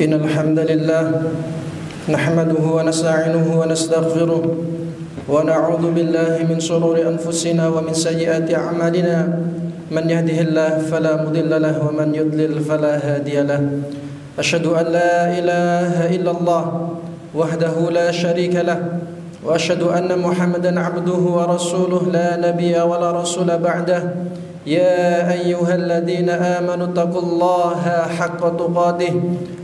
إن الحمد لله نحمده ونستعينه ونستغفره ونعوذ بالله من شرور أنفسنا ومن سيئات أعمالنا من يهده الله فلا مضل له ومن يضلل فلا هادي له أشهد أن لا إله إلا الله وحده لا شريك له وأشهد أن محمدا عبده ورسوله لا نبي ولا رسول بعده يا أيها الذين آمنوا اتقوا الله حق تقاته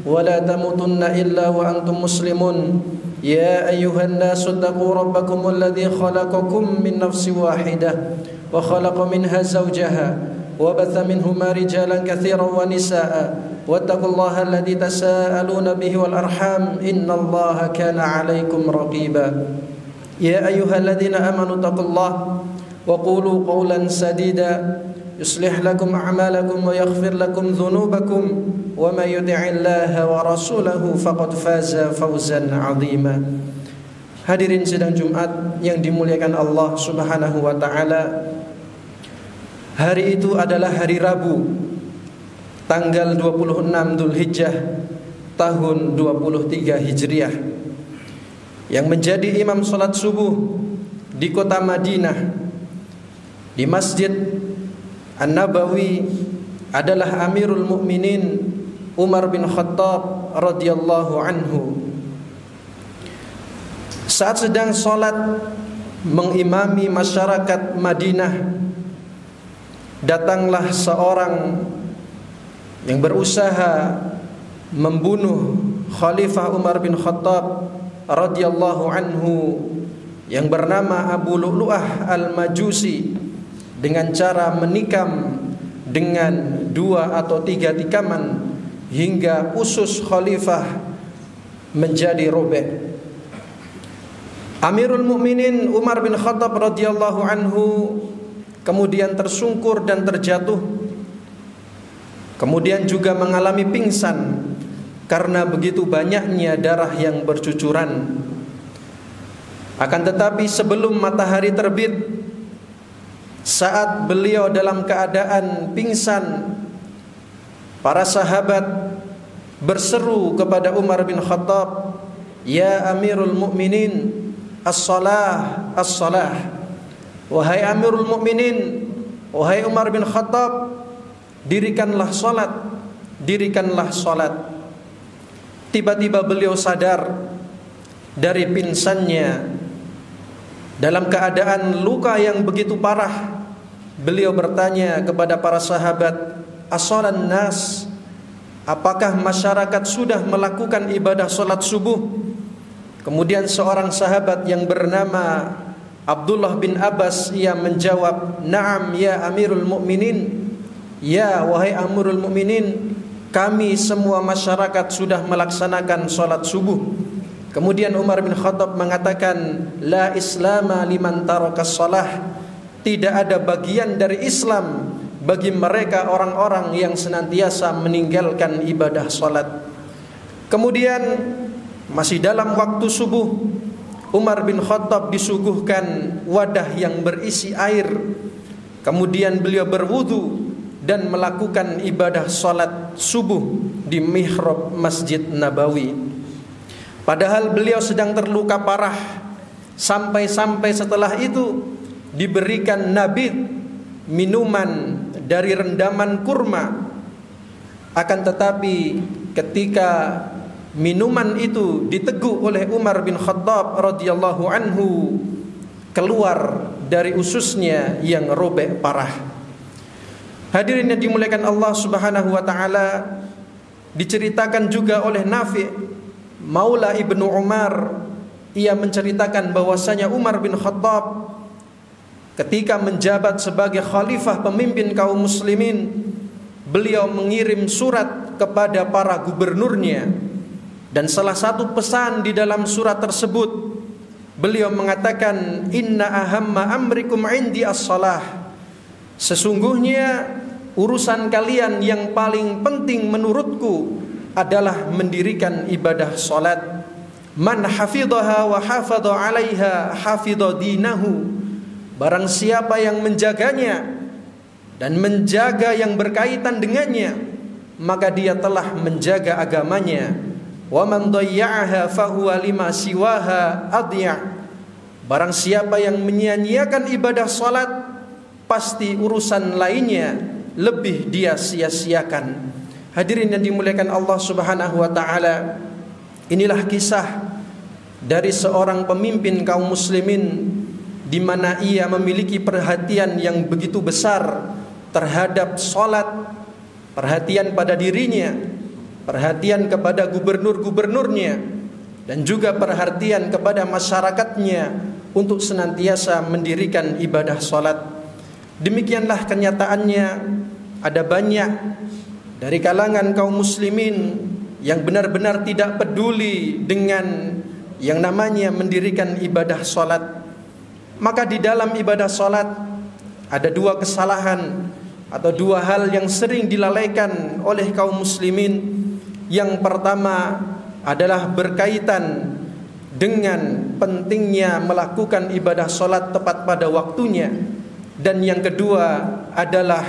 ولا تموتن إلا وأنتم مسلمون يا أيها الناس اتقوا ربكم الذي خلقكم من نفس واحدة وخلق منها زوجها وبث منهما رجالا كثيرا ونساء واتقوا الله الذي تساءلون به والأرحام إن الله كان عليكم رقيبا يا أيها الذين آمنوا اتقوا الله وقولوا قولا سديدا يصلح لكم أعمالكم ويغفر لكم ذنوبكم ومن يطع الله ورسوله فقد فاز فوزا عظيما. Hadirin sidang Jumat yang dimuliakan Allah Subhanahu wa taala. Hari itu adalah hari Rabu, tanggal 26 Dzulhijjah tahun 23 Hijriah, yang menjadi imam salat subuh di kota Madinah di Masjid An-Nabawi adalah Amirul Mukminin Umar bin Khattab radhiyallahu anhu. Saat sedang salat mengimami masyarakat Madinah, datanglah seorang yang berusaha membunuh Khalifah Umar bin Khattab radhiyallahu anhu yang bernama Abu Lu'lu'ah al-Majusi, dengan cara menikam dengan 2 atau 3 tikaman hingga usus khalifah menjadi robek. Amirul Mukminin Umar bin Khattab radhiyallahu anhu kemudian tersungkur dan terjatuh, kemudian juga mengalami pingsan karena begitu banyaknya darah yang bercucuran. Akan tetapi sebelum matahari terbit, saat beliau dalam keadaan pingsan, para sahabat berseru kepada Umar bin Khattab, "Ya Amirul Mukminin, as-salah, as-salah." Wahai Amirul Mukminin, wahai Umar bin Khattab, dirikanlah salat, dirikanlah salat. Tiba-tiba beliau sadar dari pingsannya. Dalam keadaan luka yang begitu parah, beliau bertanya kepada para sahabat, "As-salan nas?" Apakah masyarakat sudah melakukan ibadah salat subuh? Kemudian seorang sahabat yang bernama Abdullah bin Abbas, ia menjawab, "Na'am ya Amirul Mukminin." Ya wahai Amirul Mukminin, kami semua masyarakat sudah melaksanakan salat subuh. Kemudian Umar bin Khattab mengatakan, "La islama liman tarakas salah." Tidak ada bagian dari Islam bagi mereka orang-orang yang senantiasa meninggalkan ibadah salat. Kemudian masih dalam waktu subuh, Umar bin Khattab disuguhkan wadah yang berisi air. Kemudian beliau berwudu dan melakukan ibadah salat subuh di mihrab Masjid Nabawi. Padahal beliau sedang terluka parah. Sampai-sampai setelah itu diberikan nabid, minuman dari rendaman kurma. Akan tetapi ketika minuman itu diteguk oleh Umar bin Khattab radhiyallahu anhu, keluar dari ususnya yang robek parah. Hadirin yang dimuliakan Allah Subhanahu wa taala, diceritakan juga oleh Nafi' Maula Ibnu Umar, ia menceritakan bahwasanya Umar bin Khattab ketika menjabat sebagai khalifah pemimpin kaum muslimin, beliau mengirim surat kepada para gubernurnya, dan salah satu pesan di dalam surat tersebut beliau mengatakan, "Inna ahamma amrikum indi as-salah." Sesungguhnya urusan kalian yang paling penting menurutku adalah mendirikan ibadah salat. Man hafidhaha wa hafadha 'alaiha hafidha dinahu. Barang siapa yang menjaganya dan menjaga yang berkaitan dengannya, maka dia telah menjaga agamanya. wa man dhayya'aha fahuwa lima siwaha adya'. Barang siapa yang menyia-nyiakan ibadah salat, pasti urusan lainnya lebih dia sia-siakan. Hadirin yang dimuliakan Allah Subhanahu wa taala, inilah kisah dari seorang pemimpin kaum muslimin di mana ia memiliki perhatian yang begitu besar terhadap salat, perhatian pada dirinya, perhatian kepada gubernur-gubernurnya, dan juga perhatian kepada masyarakatnya untuk senantiasa mendirikan ibadah salat. Demikianlah kenyataannya, ada banyak dari kalangan kaum muslimin yang benar-benar tidak peduli dengan yang namanya mendirikan ibadah salat. Maka di dalam ibadah salat ada dua kesalahan atau dua hal yang sering dilalaikan oleh kaum muslimin. Yang pertama adalah berkaitan dengan pentingnya melakukan ibadah salat tepat pada waktunya, dan yang kedua adalah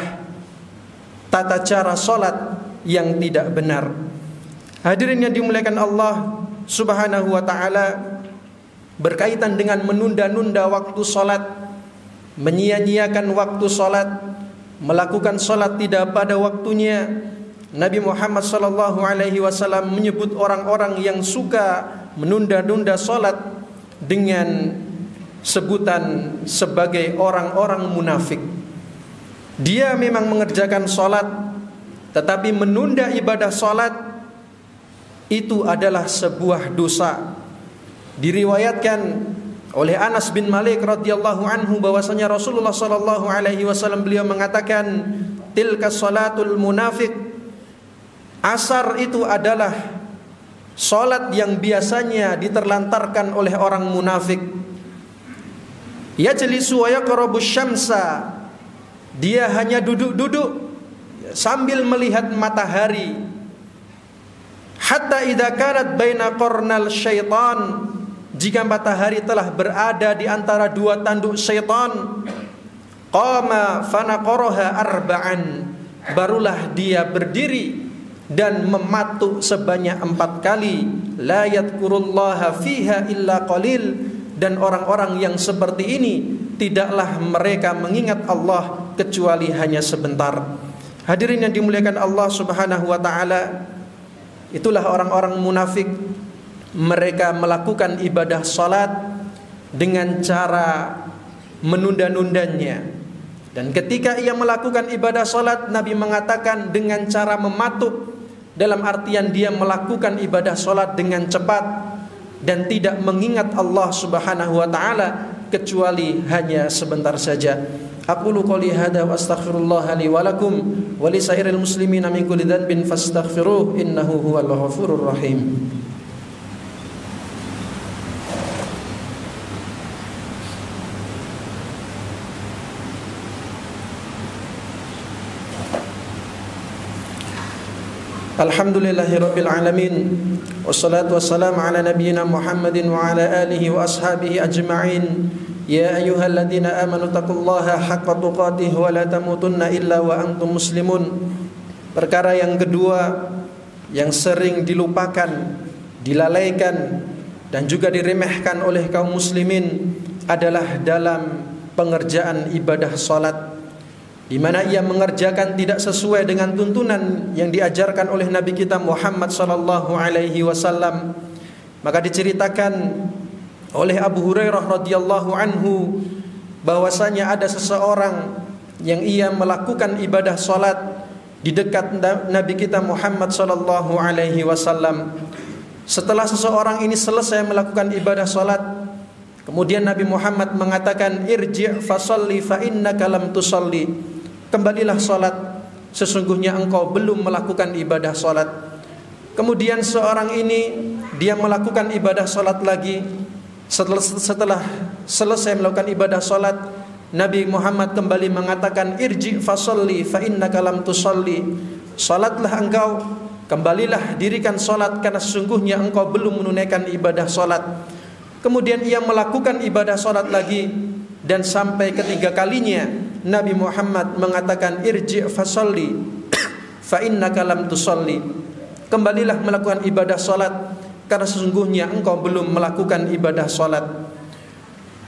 tata cara salat yang tidak benar. Hadirin yang dimuliakan Allah Subhanahu wa taala, berkaitan dengan menunda-nunda waktu salat, menyia-nyiakan waktu salat, melakukan salat tidak pada waktunya, Nabi Muhammad sallallahu alaihi wasallam menyebut orang-orang yang suka menunda-nunda salat dengan sebutan sebagai orang-orang munafik. Dia memang mengerjakan salat, tetapi menunda ibadah salat itu adalah sebuah dosa. Diriwayatkan oleh Anas bin Malik radhiyallahu anhu bahwasanya Rasulullah sallallahu alaihi wasallam beliau mengatakan, tilka salatul munafiq. Asar itu adalah salat yang biasanya diterlantarkan oleh orang munafik. Yajlisu wa yaqrabu syamsa. Dia hanya duduk-duduk sambil melihat matahari. Hatta idza kanat baina qarnal syaitan, jika matahari telah berada di antara dua tanduk syaitan, qama fanaqaraha arba'an, barulah dia berdiri dan mematuk sebanyak 4 kali. La yadhkurullaha fiha illa qalil. Dan orang-orang yang seperti ini tidaklah mereka mengingat Allah kecuali hanya sebentar. Hadirin yang dimuliakan Allah Subhanahu wa taala, itulah orang-orang munafik. Mereka melakukan ibadah salat dengan cara menunda-nundanya. Dan ketika ia melakukan ibadah salat, Nabi mengatakan dengan cara mematuk, dalam artian dia melakukan ibadah salat dengan cepat dan tidak mengingat Allah Subhanahu wa taala kecuali hanya sebentar saja. Aqulu qouli hadza wa astaghfirullah li wa lakum wa li sairil muslimina min kulli dhanbin fastaghfiruh innahu huwal ghafurur rahim. Alhamdulillahirabbil alamin, wassalatu wassalamu ala nabiyyina Muhammadin wa ala alihi wa ashabihi ajma'in. Ya ayyuhalladzina amanu taqullaha haqqa tuqatih wa la tamutunna illa wa antum muslimun. Perkara yang kedua yang sering dilupakan, dilalaikan dan juga diremehkan oleh kaum muslimin adalah dalam pengerjaan ibadah salat, di mana ia mengerjakan tidak sesuai dengan tuntunan yang diajarkan oleh Nabi kita Muhammad sallallahu alaihi wasallam. Maka diceritakan oleh Abu Hurairah radhiyallahu anhu bahwasanya ada seseorang yang ia melakukan ibadah salat di dekat Nabi kita Muhammad sallallahu alaihi wasallam. Setelah seseorang ini selesai melakukan ibadah salat, kemudian Nabi Muhammad mengatakan, irji' fasalli fa innaka lam tusalli. Kembalilah salat, sesungguhnya engkau belum melakukan ibadah salat. Kemudian seorang ini dia melakukan ibadah salat lagi. Setelah selesai melakukan ibadah salat, Nabi Muhammad kembali mengatakan, irji' fasalli fa innaka lam tusalli. Salatlah engkau, kembalilah dirikan salat karena sesungguhnya engkau belum menunaikan ibadah salat. Kemudian ia melakukan ibadah salat lagi, dan sampai ketiga kalinya Nabi Muhammad mengatakan, irji' fasalli fa innaka lam tusalli. kembalilah melakukan ibadah salat, karena sesungguhnya engkau belum melakukan ibadah salat.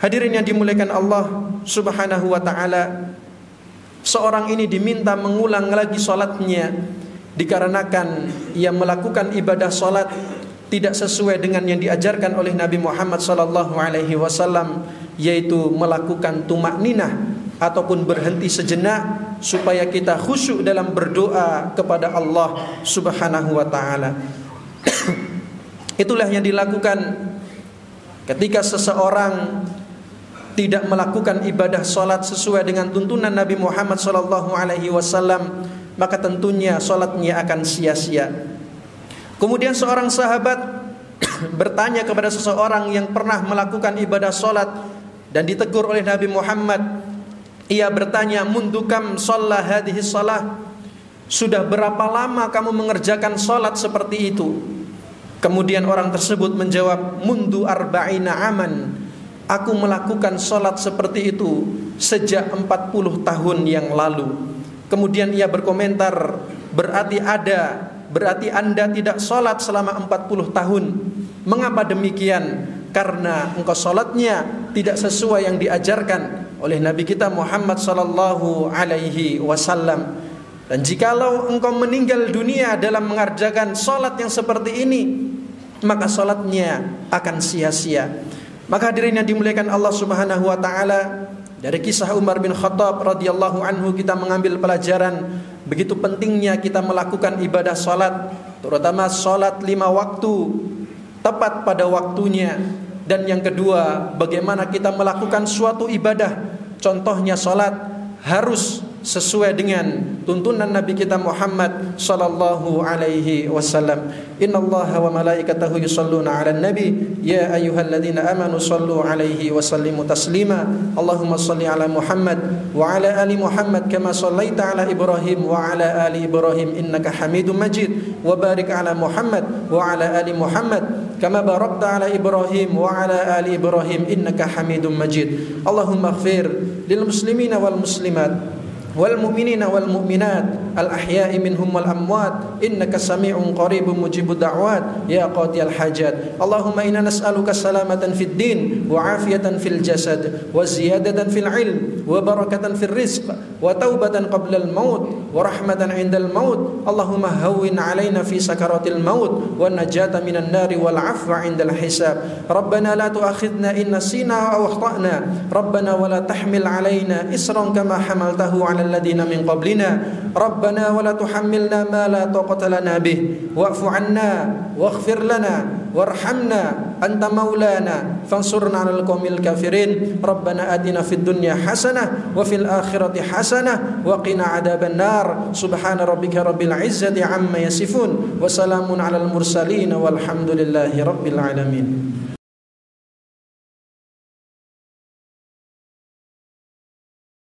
Hadirin yang dimuliakan Allah Subhanahu wa taala, seorang ini diminta mengulang lagi salatnya dikarenakan ia melakukan ibadah salat tidak sesuai dengan yang diajarkan oleh Nabi Muhammad sallallahu alaihi wasallam, yaitu melakukan tumakninah ataupun berhenti sejenak supaya kita khusyuk dalam berdoa kepada Allah Subhanahu wa taala. Itulah yang dilakukan ketika seseorang tidak melakukan ibadah salat sesuai dengan tuntunan Nabi Muhammad sallallahu alaihi wasallam, maka tentunya salatnya akan sia-sia. Kemudian seorang sahabat bertanya kepada seseorang yang pernah melakukan ibadah salat dan ditegur oleh Nabi Muhammad. Ia bertanya, "Mundu kam shalla hadhihi shalah?" Sudah berapa lama kamu mengerjakan salat seperti itu? Kemudian orang tersebut menjawab, "Mundu arba'ina aman." Aku melakukan salat seperti itu sejak 40 tahun yang lalu. Kemudian ia berkomentar, berarti Anda tidak salat selama 40 tahun. Mengapa demikian? Karena engkau salatnya tidak sesuai yang diajarkan oleh Nabi kita Muhammad sallallahu alaihi wasallam. Dan jikalau engkau meninggal dunia dalam mengerjakan salat yang seperti ini, maka salatnya akan sia-sia. Maka hadirin yang dimuliakan Allah Subhanahu wa taala, dari kisah Umar bin Khattab radhiyallahu anhu kita mengambil pelajaran begitu pentingnya kita melakukan ibadah salat, terutama salat 5 waktu tepat pada waktunya. Dan yang kedua, bagaimana kita melakukan suatu ibadah, contohnya salat harus sesuai dengan tuntunan Nabi kita Muhammad sallallahu alaihi wasallam. Innallaha wa malaikatahu yusholluna 'alan nabi ya ayyuhalladzina amanu shallu 'alaihi wa sallimu taslima. Allahumma shalli 'ala Muhammad wa 'ala ali Muhammad kama shallaita 'ala Ibrahim wa 'ala ali Ibrahim innaka Hamidum Majid. Wa barik 'ala Muhammad wa 'ala ali Muhammad kama barakta 'ala Ibrahim wa 'ala ali Ibrahim innaka Hamidum Majid. Allahumma ighfir lil muslimina wal muslimat wal mu'minina wal mu'minat al ahya'i minhum wal amwat innaka sami'un qaribun mujibud da'wat ya qadiyal hajat. Allahumma inna nas'aluka salamatan fid din wa afiyatan fil jasad wa ziyadatan fil ilm wa barakatan fil rizq wa taubatan qabla al maut wa rahmatan 'indal maut. Allahumma hawwin 'alaina fi sakaratil maut wa najata minan nari wal 'afwa 'indal hisab. Rabbana la tu'akhidna in nasina aw akhtana. Rabbana wa la tahmil 'alaina isran kama hamaltahu 'ala الذين من قبلنا ربنا ولا تحملنا ما لا طاقة لنا به واعف عنا واغفر لنا وارحمنا أنت مولانا فانصرنا على القوم الكافرين ربنا آتنا في الدنيا حسنة وفي الآخرة حسنة وقنا عذاب النار سبحان ربك رب العزة عما يصفون وسلام على المرسلين والحمد لله رب العالمين.